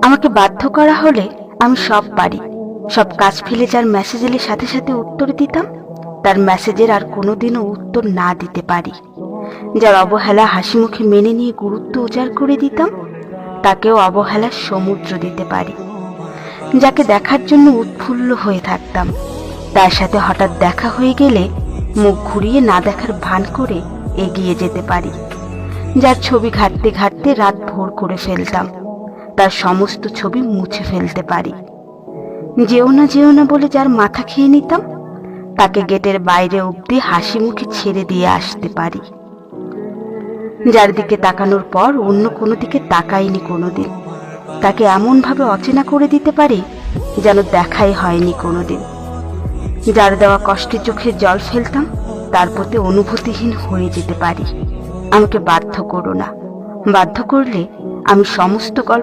আমাকে বাধ্য করা হলে আমি সব পারি, সব কাজ ফেলে যার মেসেজ এলে সাথে সাথে উত্তর দিতাম, তার মেসেজের আর কোনোদিনও উত্তর না দিতে পারি। যার অবহেলা হাসি মুখে মেনে নিয়ে গুরুত্ব উজাড় করে দিতাম, তাকেও অবহেলার সমুদ্র দিতে পারি। যাকে দেখার জন্য উৎফুল্ল হয়ে থাকতাম, তার সাথে হঠাৎ দেখা হয়ে গেলে মুখ ঘুরিয়ে না দেখার ভান করে এগিয়ে যেতে পারি। যার ছবি ঘাঁটতে ঘাঁটতে রাত ভোর করে ফেলতাম, তার সমস্ত ছবি মুছে ফেলতে পারি। যেও না বলে যার মাথা খেয়ে নিতাম, তাকে গেটের বাইরে অবধি হাসি মুখে ছেড়ে দিয়ে আসতে পারি। যার দিকে তাকানোর পর অন্য কোনো দিকে তাকাইনি কোনোদিন, তাকে এমন ভাবে অচেনা করে দিতে পারি যেন দেখাই হয়নি কোনোদিন। যার দেওয়া কষ্টে চোখে জল ফেলতাম, তার প্রতি অনুভূতিহীন হয়ে যেতে পারি। আমাকে বাধ্য করো না, বাধ্য করলে আমি সমস্ত গল্প